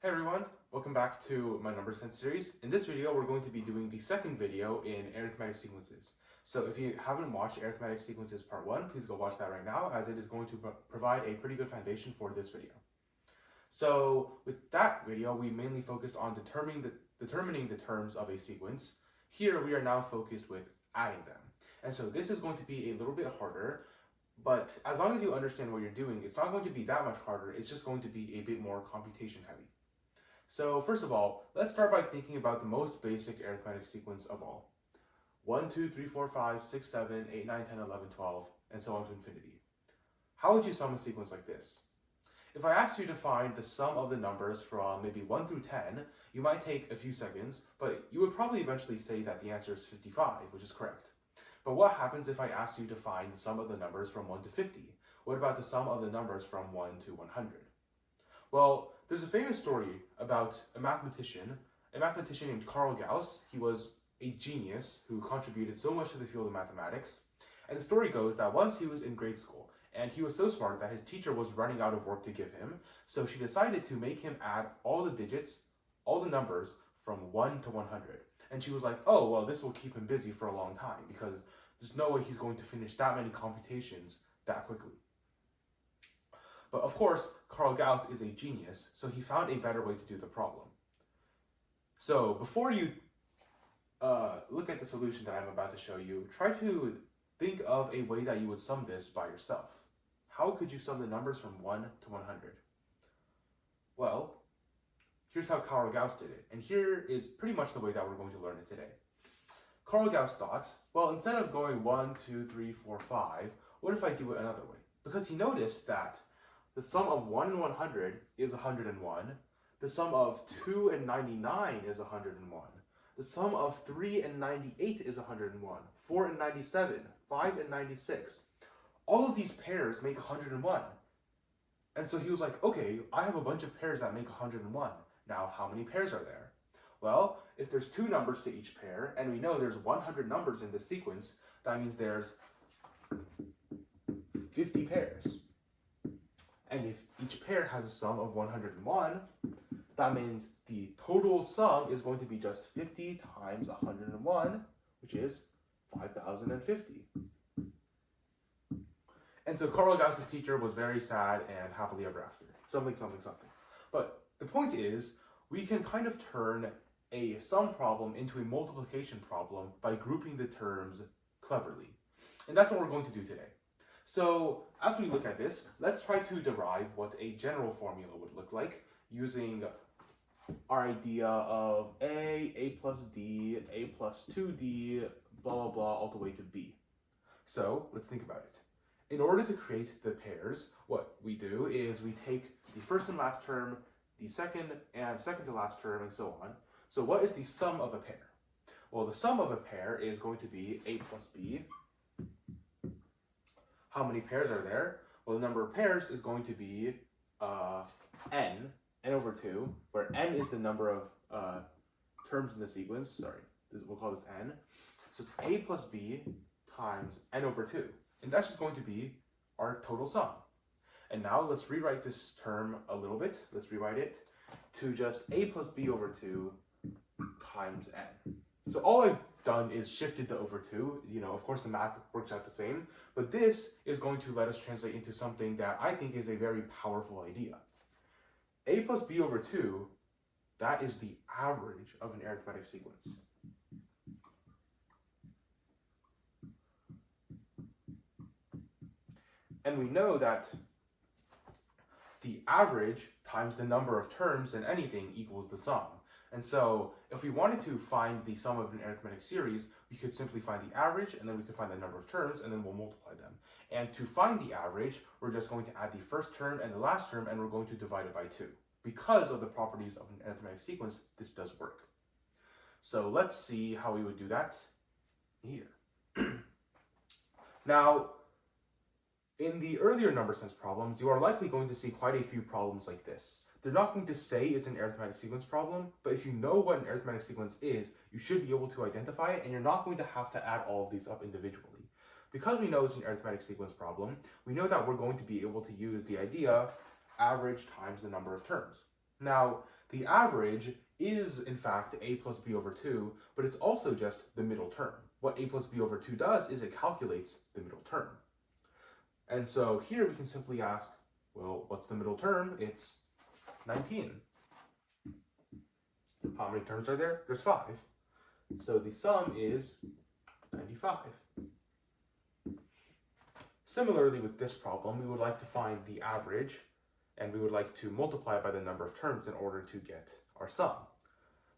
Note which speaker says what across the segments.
Speaker 1: Hey everyone, welcome back to my number sense series. In this video, we're going to be doing the second video in arithmetic sequences. So if you haven't watched arithmetic sequences part 1, please go watch that right now, as it is going to provide a pretty good foundation for this video. So with that video, we mainly focused on determining the terms of a sequence. Here we are now focused with adding them. And so this is going to be a little bit harder, but as long as you understand what you're doing, it's not going to be that much harder, it's just going to be a bit more computation heavy. So first of all, let's start by thinking about the most basic arithmetic sequence of all. 1, 2, 3, 4, 5, 6, 7, 8, 9, 10, 11, 12, and so on to infinity. How would you sum a sequence like this? If I asked you to find the sum of the numbers from maybe 1 through 10, you might take a few seconds, but you would probably eventually say that the answer is 55, which is correct. But what happens if I ask you to find the sum of the numbers from 1 to 50? What about the sum of the numbers from 1 to 100? Well, there's a famous story about a mathematician named Carl Gauss. He was a genius who contributed so much to the field of mathematics. And the story goes that once he was in grade school, and he was so smart that his teacher was running out of work to give him, so she decided to make him add all the digits, all the numbers from 1 to 100. And she was like, oh, well, this will keep him busy for a long time because there's no way he's going to finish that many computations that quickly. But of course, Carl Gauss is a genius, so he found a better way to do the problem. So before you look at the solution that I'm about to show you, try to think of a way that you would sum this by yourself. How could you sum the numbers from 1 to 100? Well, here's how Carl Gauss did it, and here is pretty much the way that we're going to learn it today. Carl Gauss thought, well, instead of going 1, 2, 3, 4, 5, what if I do it another way? Because he noticed that the sum of 1 and 100 is 101, the sum of 2 and 99 is 101, the sum of 3 and 98 is 101, 4 and 97, 5 and 96. All of these pairs make 101. And so he was like, okay, I have a bunch of pairs that make 101. Now, how many pairs are there? Well, if there's 2 numbers to each pair, and we know there's 100 numbers in this sequence, that means there's 50 pairs. And if each pair has a sum of 101, that means the total sum is going to be just 50 times 101, which is 5,050. And so Carl Gauss's teacher was very sad and happily ever after. Something, something, something. But the point is, we can kind of turn a sum problem into a multiplication problem by grouping the terms cleverly. And that's what we're going to do today. So as we look at this, let's try to derive what a general formula would look like using our idea of a plus d, a plus 2d, blah, blah, blah, all the way to b. So let's think about it. In order to create the pairs, what we do is we take the first and last term, the second and second to last term, and so on. So what is the sum of a pair? Well, the sum of a pair is going to be a plus b. How many pairs are there? Well, the number of pairs is going to be n over 2, where n is the number of terms in the sequence. Sorry, we'll call this n. So it's a plus b times n over 2. And that's just going to be our total sum. And now let's rewrite this term a little bit. Let's rewrite it to just a plus b over 2 times n. So all I've done is shifted the over 2. Of course the math works out the same, but this is going to let us translate into something that I think is a very powerful idea. A plus b over 2, that is the average of an arithmetic sequence. And we know that the average times the number of terms in anything equals the sum. And so if we wanted to find the sum of an arithmetic series, we could simply find the average, and then we could find the number of terms, and then we'll multiply them. And to find the average, we're just going to add the first term and the last term, and we're going to divide it by 2. Because of the properties of an arithmetic sequence, this does work. So let's see how we would do that here. Now, in the earlier number sense problems, you are likely going to see quite a few problems like this. They're not going to say it's an arithmetic sequence problem, but if you know what an arithmetic sequence is, you should be able to identify it, and you're not going to have to add all of these up individually. Because we know it's an arithmetic sequence problem, we know that we're going to be able to use the idea average times the number of terms. Now, the average is, in fact, a plus b over 2, but it's also just the middle term. What a plus b over 2 does is it calculates the middle term. And so here we can simply ask, well, what's the middle term? It's 19. How many terms are there? There's 5. So the sum is 95. Similarly with this problem, we would like to find the average, and we would like to multiply by the number of terms in order to get our sum.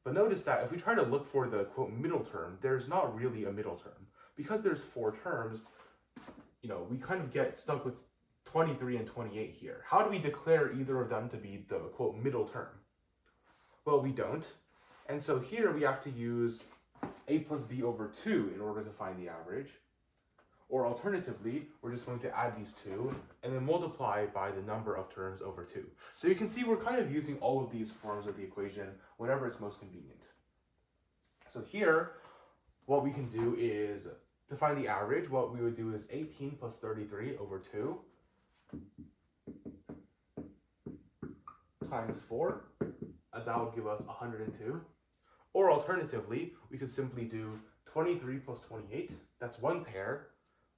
Speaker 1: But notice that if we try to look for the, quote, middle term, there's not really a middle term. Because there's 4 terms, we kind of get stuck with 23 and 28 here. How do we declare either of them to be the, quote, middle term? Well, we don't. And so here we have to use a plus b over 2 in order to find the average. Or alternatively, we're just going to add these two and then multiply by the number of terms over 2. So you can see we're kind of using all of these forms of the equation whenever it's most convenient. So here, what we can do is, to find the average, what we would do is 18 plus 33 over 2 times 4, and that would give us 102. Or alternatively, we could simply do 23 plus 28, that's one pair,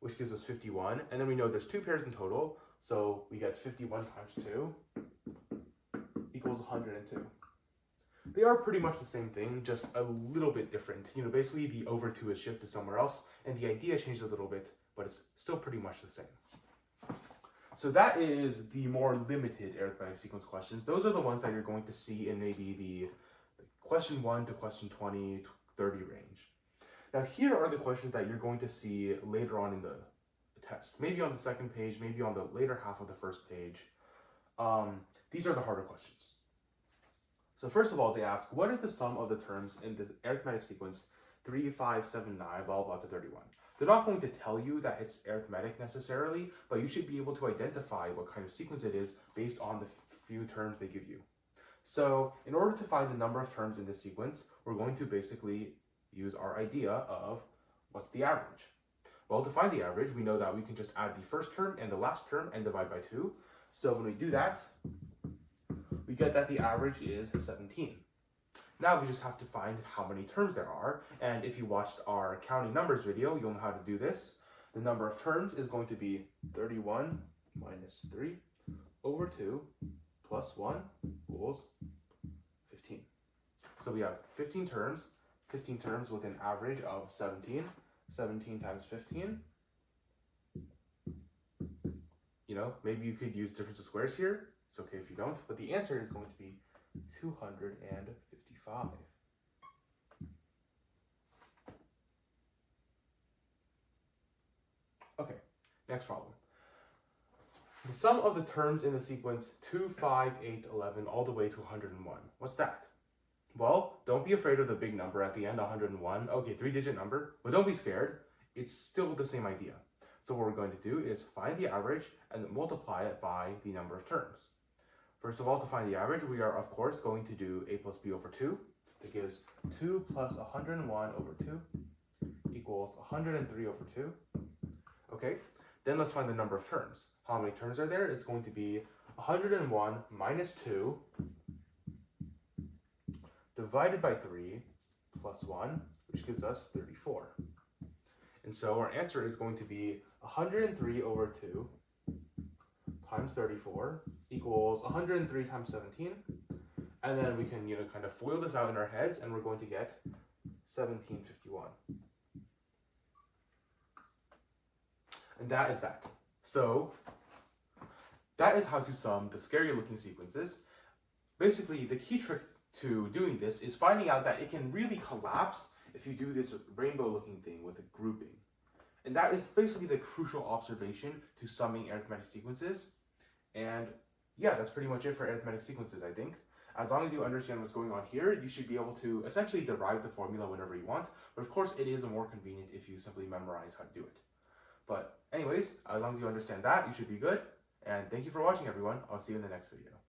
Speaker 1: which gives us 51, and then we know there's 2 pairs in total, so we get 51 times 2 equals 102. They are pretty much the same thing, just a little bit different. Basically the over 2 is shifted somewhere else, and the idea changed a little bit, but it's still pretty much the same. So that is the more limited arithmetic sequence questions. Those are the ones that you're going to see in maybe the question 1 to question 20, 30 range. Now here are the questions that you're going to see later on in the test. Maybe on the second page, maybe on the later half of the first page. These are the harder questions. So first of all, they ask, what is the sum of the terms in the arithmetic sequence 3, 5, 7, 9, blah, blah, to 31? They're not going to tell you that it's arithmetic necessarily, but you should be able to identify what kind of sequence it is based on the few terms they give you. So in order to find the number of terms in this sequence, we're going to basically use our idea of what's the average. Well, to find the average, we know that we can just add the first term and the last term and divide by 2. So when we do that, we get that the average is 17. Now we just have to find how many terms there are, and if you watched our counting numbers video, you'll know how to do this. The number of terms is going to be 31 minus 3 over 2 plus 1 equals 15. So we have 15 terms with an average of 17. 17 times 15. Maybe you could use difference of squares here. It's okay if you don't, but the answer is going to be 255. Okay, next problem. The sum of the terms in the sequence 2, 5, 8, 11, all the way to 101. What's that? Well, don't be afraid of the big number at the end, 101. Okay, 3-digit number, but don't be scared. It's still the same idea. So what we're going to do is find the average and then multiply it by the number of terms. First of all, to find the average, we are, of course, going to do a plus b over 2. That gives 2 plus 101 over 2 equals 103 over 2. Okay, then let's find the number of terms. How many terms are there? It's going to be 101 minus 2 divided by 3 plus 1, which gives us 34. And so our answer is going to be 103 over 2 times 34 equals 103 times 17. And then we can, kind of FOIL this out in our heads, and we're going to get 1751. And that is that. So that is how to sum the scary looking sequences. Basically, the key trick to doing this is finding out that it can really collapse if you do this rainbow looking thing with a grouping. And that is basically the crucial observation to summing arithmetic sequences. And yeah, that's pretty much it for arithmetic sequences, I think. As long as you understand what's going on here, you should be able to essentially derive the formula whenever you want. But of course, it is more convenient if you simply memorize how to do it. But anyways, as long as you understand that, you should be good. And thank you for watching, everyone. I'll see you in the next video.